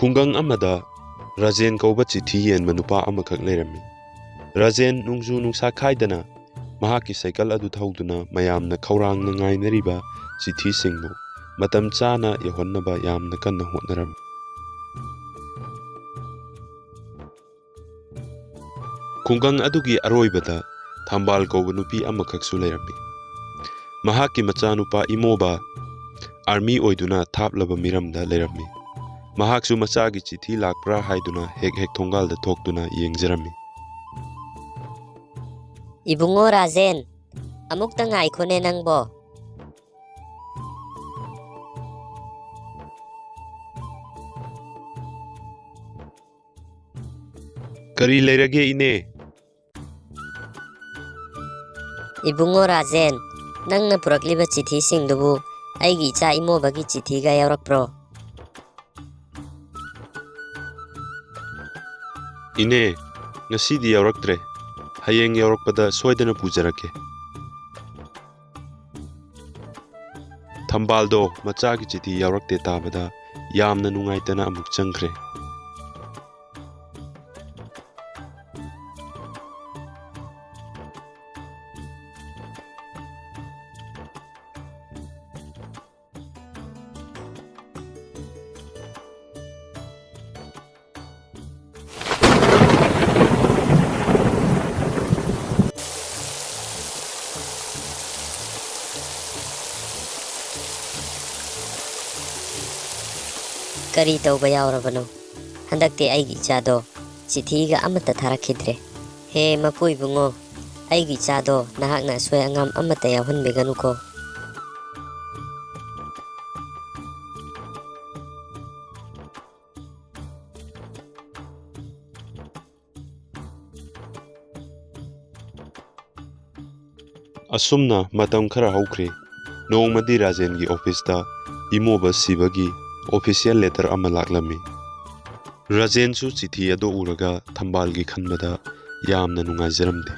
ꯈꯨꯡꯒꯪ ꯑꯃꯗ ꯔꯥꯖꯦꯟ ꯀꯧꯕ ꯆꯤꯊꯤ ꯌꯦꯟꯕ ꯅꯨꯄꯥ ꯑꯃꯈꯛ ꯂꯩꯔꯝꯃꯤ꯫ ꯔꯥꯖꯦꯟ ꯅꯣꯡꯖꯨ ꯅꯨꯡꯁꯥ ꯈꯥꯏꯗꯅ ꯃꯍꯥꯛꯀꯤ ꯁꯥꯏꯀꯜ ꯑꯗꯨ ꯊꯧꯗꯨꯅ ꯃꯌꯥꯝꯅ ꯈꯧꯔꯥꯡꯅ ꯉꯥꯏꯅꯔꯤꯕ ꯆꯤꯊꯤꯁꯤꯡꯕꯨ ꯃꯇꯝ ꯆꯥꯅ ꯌꯧꯍꯟꯅꯕ ꯌꯥꯝꯅ ꯀꯟꯅ ꯍꯣꯠꯅꯔꯝꯃꯤ꯫ ꯈꯨꯡꯒꯪ ꯑꯗꯨꯒꯤ ꯑꯔꯣꯏꯕꯗ ꯊꯝꯕꯥꯜ ꯀꯧꯕ ꯅꯨꯄꯤ ꯑꯃꯈꯛꯁꯨ ꯂꯩꯔꯝꯃꯤ꯫ ꯃꯍꯥꯛꯀꯤ ꯃꯆꯥꯅꯨꯄꯥ ꯏꯃꯣꯕ ꯑꯥꯔꯃꯤ ꯑꯣꯏꯗꯨꯅ ꯊꯥꯞꯂꯕ ꯃꯤꯔꯝꯗ ꯂꯩꯔꯝꯃꯤ꯫ ꯃꯍꯥꯛꯁꯨ ꯃꯆꯥꯒꯤ ꯆꯤꯊꯤ ꯂꯥꯛꯄ꯭ꯔꯥ ꯍꯥꯏꯗꯨꯅ ꯍꯦꯛ ꯍꯦꯛ ꯊꯣꯡꯒꯥꯜꯗ ꯊꯣꯛꯇꯨꯅ ꯌꯦꯡꯖꯔꯝꯃꯤ꯫ ꯏꯕꯨꯡꯉꯣ ꯔꯥꯖꯦꯟ, ꯑꯃꯨꯛꯇ ꯉꯥꯏꯈꯣꯅꯦ ꯅꯪꯕꯣ꯫ ꯀꯔꯤ ꯂꯩꯔꯒꯦ ꯏꯅꯦ? ꯏꯕꯨꯡꯉꯣ ꯔꯥꯖꯦꯟ, ꯅꯪꯅ ꯄꯨꯔꯛꯂꯤꯕ ꯆꯤꯊꯤꯁꯤꯡꯗꯨꯕꯨ ꯑꯩꯒꯤ ꯏꯆꯥ ꯏꯃꯣꯕꯒꯤ ꯆꯤꯊꯤꯒ ꯌꯥꯎꯔꯛꯄ꯭ꯔꯣ? ꯏꯅꯦ, ꯉꯁꯤꯗꯤ ꯌꯥꯎꯔꯛꯇ꯭ꯔꯦ꯫ ꯍꯌꯦꯡ ꯌꯥꯎꯔꯛꯄꯗ ꯁꯣꯏꯗꯅ ꯄꯨꯖꯔꯛꯀꯦ꯫ ꯊꯝꯕꯥꯜꯗꯣ ꯃꯆꯥꯒꯤ ꯆꯤꯊꯤ ꯌꯥꯎꯔꯛꯇꯦ ꯇꯥꯕꯗ ꯌꯥꯝꯅ ꯅꯨꯡꯉꯥꯏꯇꯅ ꯑꯃꯨꯛ ꯆꯪꯈ꯭ꯔꯦ꯫ ꯀꯔꯤ ꯇꯧꯕ ꯌꯥꯎꯔꯕꯅꯣ? ꯍꯟꯗꯛꯇꯤ ꯑꯩꯒꯤ ꯏꯆꯥꯗꯣ ꯆꯤꯊꯤꯒ ꯑꯃꯠꯇ ꯊꯥꯔꯛꯈꯤꯗ꯭ꯔꯦ꯫ ꯍꯦ ꯃꯄꯨ ꯏꯕꯨꯡꯉꯣ, ꯑꯩꯒꯤ ꯏꯆꯥꯗꯣ ꯅꯍꯥꯛꯅ ꯑꯁꯣꯏ ꯑꯉꯥꯝ ꯑꯃꯠꯇ ꯌꯥꯎꯍꯟꯕꯤꯒꯅꯨꯀꯣ꯫ ꯑꯁꯨꯝꯅ ꯃꯇꯝ ꯈꯔ ꯍꯧꯈ꯭ꯔꯦ꯫ ꯅꯣꯡꯃꯗꯤ ꯔꯥꯖꯦꯟꯒꯤ ꯑꯣꯐꯤꯁꯇ ꯏꯃꯣꯕ ꯁꯤꯕꯒꯤ ꯑꯣꯐꯤꯁꯤꯌꯦꯜ ꯂꯦꯇꯔ ꯑꯃ ꯂꯥꯛꯂꯝꯃꯤ꯫ ꯔꯥꯖꯦꯟꯁꯨ ꯆꯤꯊꯤ ꯑꯗꯨ ꯎꯔꯒ ꯊꯝꯕꯥꯜꯒꯤ ꯈꯟꯕꯗ ꯌꯥꯝꯅ ꯅꯨꯡꯉꯥꯏꯖꯔꯝꯗꯦ꯫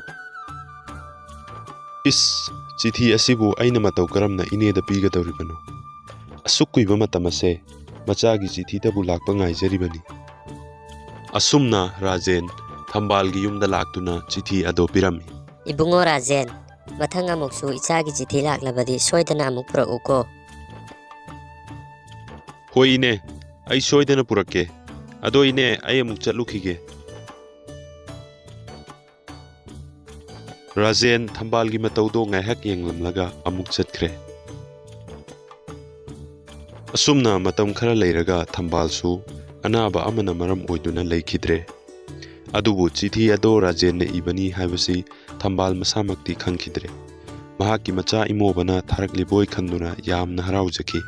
ꯏꯁ, ꯆꯤꯊꯤ ꯑꯁꯤꯕꯨ ꯑꯩꯅ ꯃꯇꯧ ꯀꯔꯝꯅ ꯏꯅꯦꯗ ꯄꯤꯒꯗꯧꯔꯤꯕꯅꯣ? ꯑꯁꯨꯛ ꯀꯨꯏꯕ ꯃꯇꯝ ꯑꯁꯦ ꯃꯆꯥꯒꯤ ꯆꯤꯊꯤꯗꯕꯨ ꯂꯥꯛꯄ ꯉꯥꯏꯖꯔꯤꯕꯅꯤ꯫ ꯑꯁꯨꯝꯅ ꯔꯥꯖꯦꯟ ꯊꯝꯕꯥꯜꯒꯤ ꯌꯨꯝꯗ ꯂꯥꯛꯇꯨꯅ ꯆꯤꯊꯤ ꯑꯗꯨ ꯄꯤꯔꯝꯃꯤ꯫ ꯏꯕꯨꯡꯉꯣ ꯔꯥꯖꯦꯟ, ꯃꯊꯪ ꯑꯃꯨꯛꯁꯨ ꯏꯆꯥꯒꯤ ꯆꯤꯊꯤ ꯂꯥꯛꯂꯕꯗꯤ ꯁꯣꯏꯗꯅ ꯑꯃꯨꯛ ꯄꯨꯔꯛꯎꯀꯣ꯫ ꯍꯣꯏ ꯏꯅꯦ, ꯑꯩ ꯁꯣꯏꯗꯅ ꯄꯨꯔꯛꯀꯦ꯫ ꯑꯗꯣ ꯏꯅꯦ, ꯑꯩ ꯑꯃꯨꯛ ꯆꯠꯂꯨꯈꯤꯒꯦ꯫ ꯔꯥꯖꯦꯟ ꯊꯝꯕꯥꯜꯒꯤ ꯃꯇꯧꯗꯣ ꯉꯥꯏꯍꯥꯛ ꯌꯦꯡꯂꯝꯂꯒ ꯑꯃꯨꯛ ꯆꯠꯈ꯭ꯔꯦ꯫ ꯑꯁꯨꯝꯅ ꯃꯇꯝ ꯈꯔ ꯂꯩꯔꯒ ꯊꯝꯕꯥꯜꯁꯨ ꯑꯅꯥꯕ ꯑꯃꯅ ꯃꯔꯝ ꯑꯣꯏꯗꯨꯅ ꯂꯩꯈꯤꯗ꯭ꯔꯦ꯫ ꯑꯗꯨꯕꯨ ꯆꯤꯊꯤ ꯑꯗꯣ ꯔꯥꯖꯦꯟꯅ ꯏꯕꯅꯤ ꯍꯥꯏꯕꯁꯤ ꯊꯝꯕꯥꯜ ꯃꯁꯥꯃꯛꯇꯤ ꯈꯪꯈꯤꯗ꯭ꯔꯦ꯫ ꯃꯍꯥꯛꯀꯤ ꯃꯆꯥ ꯏꯃꯣꯕꯅ ꯊꯥꯔꯛꯂꯤꯕꯣꯏ ꯈꯟꯗꯨꯅ ꯌꯥꯝꯅ ꯍꯔꯥꯎꯖꯈꯤ꯫